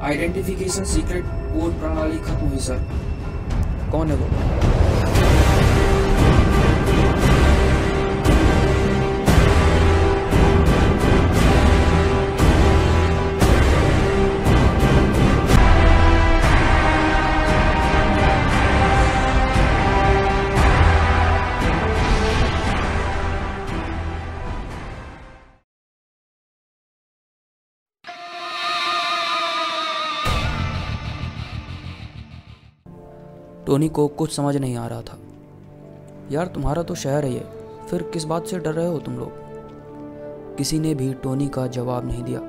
Identification secret code प्रणाली खत्म हुई सर। कौन है वो? टोनी को कुछ समझ नहीं आ रहा था। यार तुम्हारा तो शहर है ये, फिर किस बात से डर रहे हो तुम लोग? किसी ने भी टोनी का जवाब नहीं दिया।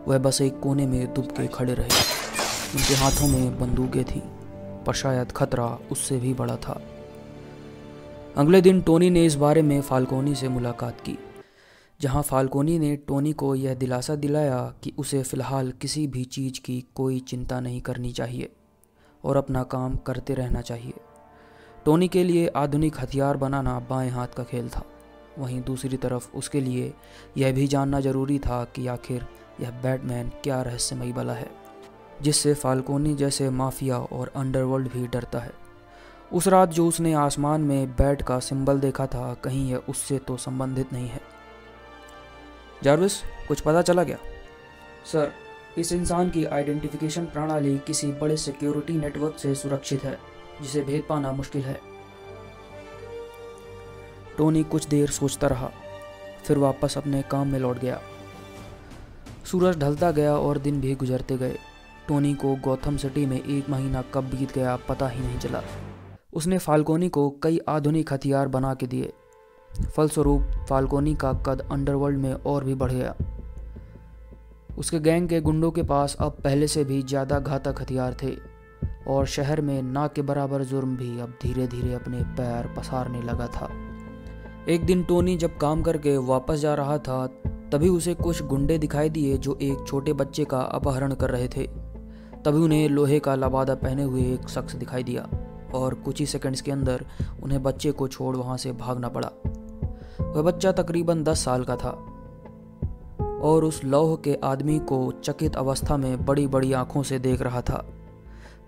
वह बस एक कोने में दुब के खड़े रहे। उनके हाथों में बंदूकें थीं, पर शायद खतरा उससे भी बड़ा था। अगले दिन टोनी ने इस बारे में फाल्कोनी से मुलाकात की, जहां फाल्कोनी ने टोनी को यह दिलासा दिलाया कि उसे फ़िलहाल किसी भी चीज़ की कोई चिंता नहीं करनी चाहिए और अपना काम करते रहना चाहिए। टोनी के लिए आधुनिक हथियार बनाना बाएं हाथ का खेल था। वहीं दूसरी तरफ उसके लिए यह भी जानना जरूरी था कि आखिर यह बैटमैन क्या रहस्यमयी बला है, जिससे फाल्कोनी जैसे माफिया और अंडरवर्ल्ड भी डरता है। उस रात जो उसने आसमान में बैट का सिंबल देखा था, कहीं यह उससे तो संबंधित नहीं है। जार्विस, कुछ पता चला क्या? सर, इस इंसान की आइडेंटिफिकेशन प्रणाली किसी बड़े सिक्योरिटी नेटवर्क से सुरक्षित है, जिसे भेद पाना मुश्किल है। टोनी कुछ देर सोचता रहा, फिर वापस अपने काम में लौट गया। सूरज ढलता गया और दिन भी गुजरते गए। टोनी को गौथम सिटी में 1 महीना कब बीत गया पता ही नहीं चला। उसने फाल्कोनी को कई आधुनिक हथियार बना के दिए। फलस्वरूप फाल्कोनी का कद अंडरवर्ल्ड में और भी बढ़ गया। उसके गैंग के गुंडों के पास अब पहले से भी ज़्यादा घातक हथियार थे और शहर में ना के बराबर जुर्म भी अब धीरे धीरे अपने पैर पसारने लगा था। एक दिन टोनी जब काम करके वापस जा रहा था, तभी उसे कुछ गुंडे दिखाई दिए जो एक छोटे बच्चे का अपहरण कर रहे थे। तभी उन्हें लोहे का लबादा पहने हुए एक शख्स दिखाई दिया और कुछ ही सेकंड्स के अंदर उन्हें बच्चे को छोड़ वहाँ से भागना पड़ा। वह बच्चा तकरीबन 10 साल का था और उस लौह के आदमी को चकित अवस्था में बड़ी बड़ी आंखों से देख रहा था।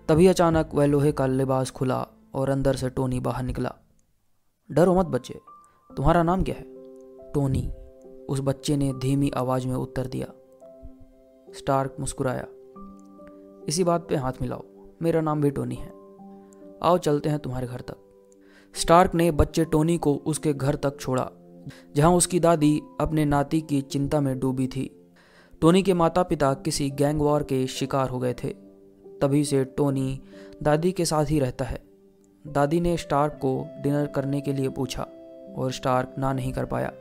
तभी अचानक वह लोहे का लिबास खुला और अंदर से टोनी बाहर निकला। डरो मत बच्चे, तुम्हारा नाम क्या है? टोनी, उस बच्चे ने धीमी आवाज में उत्तर दिया। स्टार्क मुस्कुराया। इसी बात पे हाथ मिलाओ, मेरा नाम भी टोनी है। आओ चलते हैं तुम्हारे घर तक। स्टार्क ने बच्चे टोनी को उसके घर तक छोड़ा, जहां उसकी दादी अपने नाती की चिंता में डूबी थी। टोनी के माता पिता किसी गैंग वॉर के शिकार हो गए थे। तभी से टोनी दादी के साथ ही रहता है। दादी ने स्टार्क को डिनर करने के लिए पूछा और स्टार्क ना नहीं कर पाया।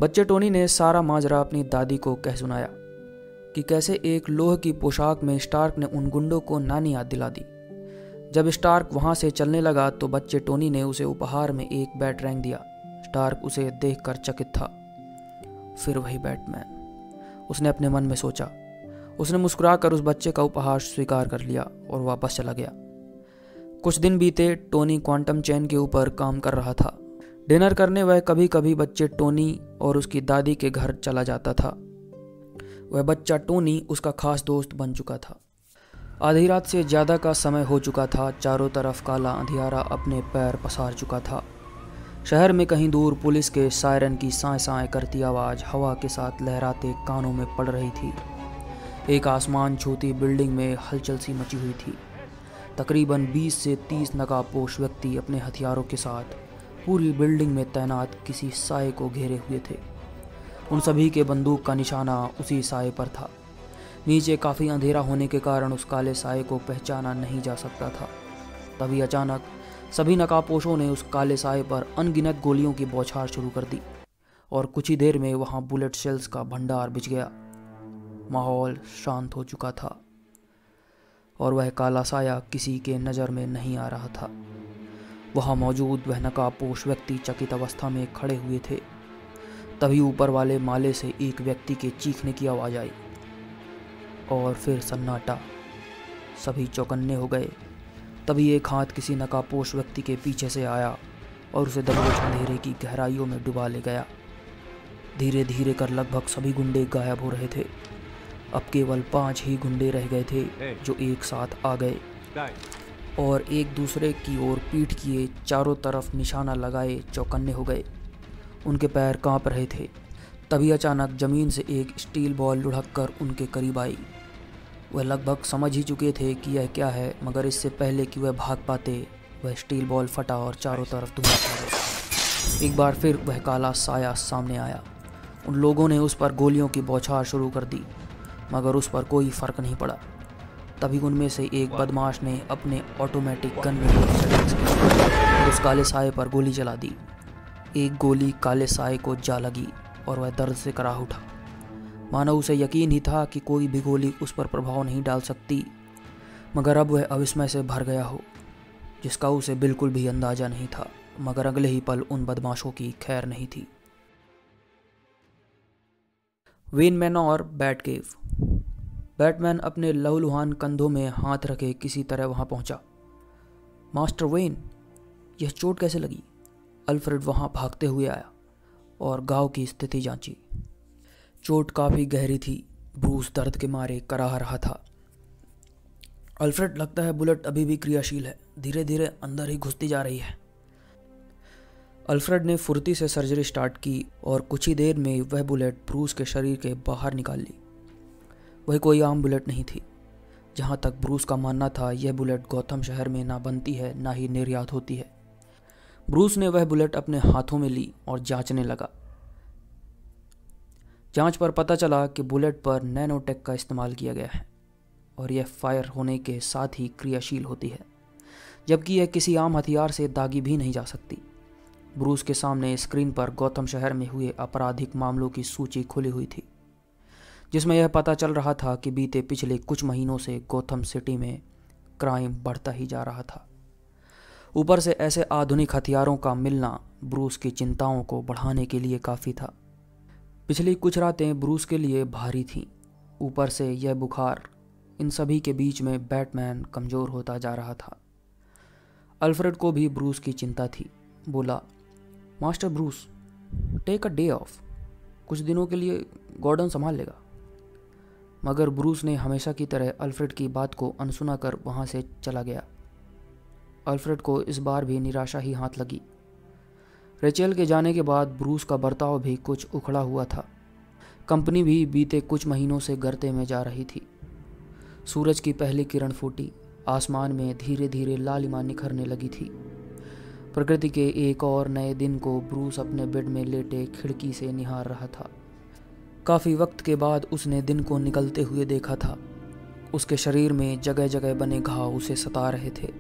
बच्चे टोनी ने सारा माजरा अपनी दादी को कह सुनाया कि कैसे एक लोह की पोशाक में स्टार्क ने उन गुंडों को नानी याद दिला दी। जब स्टार्क वहां से चलने लगा तो बच्चे टोनी ने उसे उपहार में एक बैटरैंक दिया। स्टार्क उसे देखकर चकित था। फिर वही बैटमैन, उसने अपने मन में सोचा। उसने मुस्कुराकर उस बच्चे का उपहार स्वीकार कर लिया और वापस चला गया। कुछ दिन बीते। टोनी क्वांटम चेन के ऊपर काम कर रहा था। डिनर करने वह कभी कभी बच्चे टोनी और उसकी दादी के घर चला जाता था। वह बच्चा टोनी उसका खास दोस्त बन चुका था। आधी रात से ज़्यादा का समय हो चुका था। चारों तरफ काला अंधियारा अपने पैर पसार चुका था। शहर में कहीं दूर पुलिस के सायरन की साए साए करती आवाज़ हवा के साथ लहराते कानों में पड़ रही थी। एक आसमान छूती बिल्डिंग में हलचल सी मची हुई थी। तकरीबन 20 से 30 नकाबपोश व्यक्ति अपने हथियारों के साथ पूरी बिल्डिंग में तैनात किसी साए को घेरे हुए थे। उन सभी के बंदूक का निशाना उसी साए पर था। नीचे काफ़ी अंधेरा होने के कारण उस काले साए को पहचाना नहीं जा सकता था। तभी अचानक सभी नकाबपोशों ने उस काले साए पर अनगिनत गोलियों की बौछार शुरू कर दी और कुछ ही देर में वहां बुलेट शेल्स का भंडार बिछ गया। माहौल शांत हो चुका था और वह काला साया किसी के नज़र में नहीं आ रहा था। वहां मौजूद वह नकाबपोश व्यक्ति चकित अवस्था में खड़े हुए थे। तभी ऊपर वाले माले से एक व्यक्ति के चीखने की आवाज़ आई और फिर सन्नाटा। सभी चौकन्ने हो गए। तभी एक हाथ किसी नकाबपोश व्यक्ति के पीछे से आया और उसे दबोच अंधेरे की गहराइयों में डुबा ले गया। धीरे धीरे कर लगभग सभी गुंडे गायब हो रहे थे। अब केवल 5 ही गुंडे रह गए थे जो एक साथ आ गए और एक दूसरे की ओर पीठ किए चारों तरफ निशाना लगाए चौकन्ने हो गए। उनके पैर कांप रहे थे। तभी अचानक जमीन से एक स्टील बॉल लुढ़क कर उनके करीब आई। वह लगभग समझ ही चुके थे कि यह क्या है, मगर इससे पहले कि वह भाग पाते वह स्टील बॉल फटा और चारों तरफ धुआं छा गया। एक बार फिर वह काला साया सामने आया। उन लोगों ने उस पर गोलियों की बौछार शुरू कर दी, मगर उस पर कोई फर्क नहीं पड़ा। तभी उनमें से एक बदमाश ने अपने ऑटोमेटिक गन में और उस काले साए पर गोली चला दी। एक गोली काले साए को जा लगी और वह दर्द से कराह उठा। मानो उसे यकीन ही था कि कोई भी गोली उस पर प्रभाव नहीं डाल सकती, मगर अब वह अविस्मय से भर गया हो, जिसका उसे बिल्कुल भी अंदाजा नहीं था। मगर अगले ही पल उन बदमाशों की खैर नहीं थी। वेन मैनोर बैटकेव। बैटमैन अपने लहूलुहान कंधों में हाथ रखे किसी तरह वहां पहुंचा। मास्टर वेन, यह चोट कैसे लगी? अल्फ्रेड वहां भागते हुए आया और घाव की स्थिति जांची। चोट काफ़ी गहरी थी। ब्रूस दर्द के मारे कराह रहा था। अल्फ्रेड, लगता है बुलेट अभी भी क्रियाशील है, धीरे धीरे अंदर ही घुसती जा रही है। अल्फ्रेड ने फुर्ती से सर्जरी स्टार्ट की और कुछ ही देर में वह बुलेट ब्रूस के शरीर के बाहर निकाल ली। वह कोई आम बुलेट नहीं थी। जहाँ तक ब्रूस का मानना था, यह बुलेट गौथम शहर में ना बनती है ना ही निर्यात होती है। ब्रूस ने वह बुलेट अपने हाथों में ली और जांचने लगा। जांच पर पता चला कि बुलेट पर नैनोटेक का इस्तेमाल किया गया है और यह फायर होने के साथ ही क्रियाशील होती है, जबकि यह किसी आम हथियार से दागी भी नहीं जा सकती। ब्रूस के सामने स्क्रीन पर गौथम शहर में हुए आपराधिक मामलों की सूची खुली हुई थी, जिसमें यह पता चल रहा था कि बीते पिछले कुछ महीनों से गौथम सिटी में क्राइम बढ़ता ही जा रहा था। ऊपर से ऐसे आधुनिक हथियारों का मिलना ब्रूस की चिंताओं को बढ़ाने के लिए काफ़ी था। पिछली कुछ रातें ब्रूस के लिए भारी थीं। ऊपर से यह बुखार, इन सभी के बीच में बैटमैन कमज़ोर होता जा रहा था। अल्फ्रेड को भी ब्रूस की चिंता थी। बोला, master Bruce, take a day off. कुछ दिनों के लिए गॉर्डन संभाल लेगा। मगर ब्रूस ने हमेशा की तरह अल्फ्रेड की बात को अनसुना कर वहाँ से चला गया। अल्फ्रेड को इस बार भी निराशा ही हाथ लगी। रेचेल के जाने के बाद ब्रूस का बर्ताव भी कुछ उखड़ा हुआ था। कंपनी भी बीते कुछ महीनों से गर्ते में जा रही थी। सूरज की पहली किरण फूटी, आसमान में धीरे धीरे लालिमा निखरने लगी थी। प्रकृति के एक और नए दिन को ब्रूस अपने बेड में लेटे खिड़की से निहार रहा था। काफ़ी वक्त के बाद उसने दिन को निकलते हुए देखा था। उसके शरीर में जगह जगह बने घाव उसे सता रहे थे।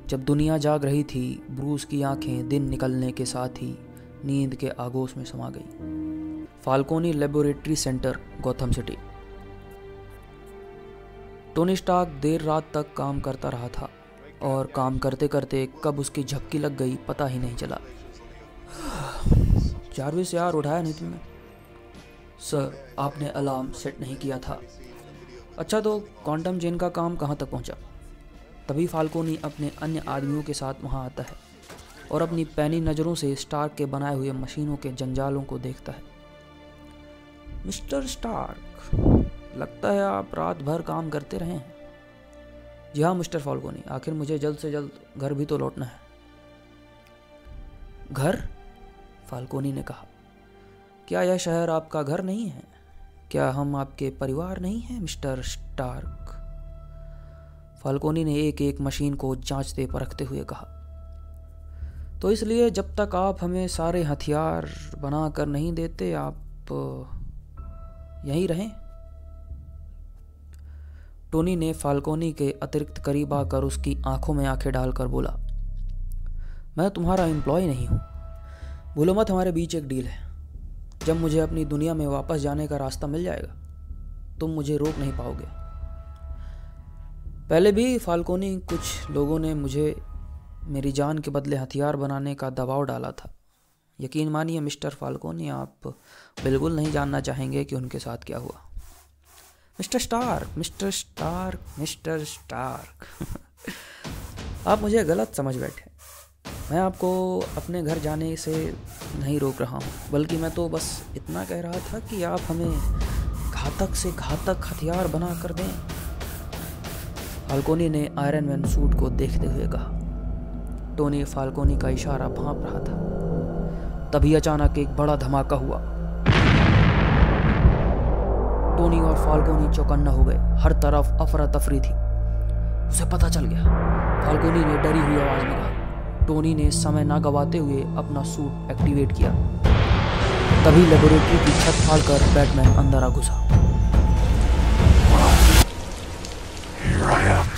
जब दुनिया जाग रही थी, ब्रूस की आंखें दिन निकलने के साथ ही नींद के आगोश में समा गई। Falconi laboratory centre, Gotham city. Tony Stark देर रात तक काम करता रहा था और काम करते करते कब उसकी झपकी लग गई पता ही नहीं चला। जारविस यार, उठाया नहीं तुमने? सर, आपने अलार्म सेट नहीं किया था। अच्छा, तो क्वांटम चेन का काम कहाँ तक पहुँचा? तभी फाल्कोनी अपने अन्य आदमियों के साथ वहाँ आता है और अपनी पैनी नज़रों से स्टार्क के बनाए हुए मशीनों के जंजालों को देखता है। मिस्टर स्टार्क, लगता है आप रात भर काम करते रहे हैं। जी हाँ मिस्टर फाल्कोनी, आखिर मुझे जल्द से जल्द घर भी तो लौटना है। घर? फाल्कोनी ने कहा, क्या यह शहर आपका घर नहीं है? क्या हम आपके परिवार नहीं हैं मिस्टर स्टार्क? फाल्कोनी ने एक एक मशीन को जांचते परखते हुए कहा, तो इसलिए जब तक आप हमें सारे हथियार बना कर नहीं देते, आप यहीं रहें। टोनी ने फाल्कोनी के अतिरिक्त करीब आकर उसकी आंखों में आंखें डालकर बोला, मैं तुम्हारा एम्प्लॉय नहीं हूँ। भूलो मत, हमारे बीच एक डील है। जब मुझे अपनी दुनिया में वापस जाने का रास्ता मिल जाएगा, तुम मुझे रोक नहीं पाओगे। पहले भी फाल्कोनी, कुछ लोगों ने मुझे मेरी जान के बदले हथियार बनाने का दबाव डाला था। यकीन मानिए मिस्टर फाल्कोनी, आप बिल्कुल नहीं जानना चाहेंगे कि उनके साथ क्या हुआ। Mister Stark, Mister Stark, Mister Stark आप मुझे गलत समझ बैठे। मैं आपको अपने घर जाने से नहीं रोक रहा हूँ, बल्कि मैं तो बस इतना कह रहा था कि आप हमें घातक से घातक हथियार बना कर दें। फाल्कोनी ने आयरन मैन सूट को देखते हुए कहा। टोनी फाल्कोनी का इशारा भांप रहा था। तभी अचानक एक बड़ा धमाका हुआ। टोनी और फाल्कोनी चौकन्ना हो गए। हर तरफ अफरा तफरी थी। उसे पता चल गया। फाल्कोनी ने डरी हुई आवाज में कहा। टोनी ने समय ना गवाते हुए अपना सूट एक्टिवेट किया। तभी लेबोरेटरी की छत फाड़कर बैटमैन अंदर आ घुसा। Here I am.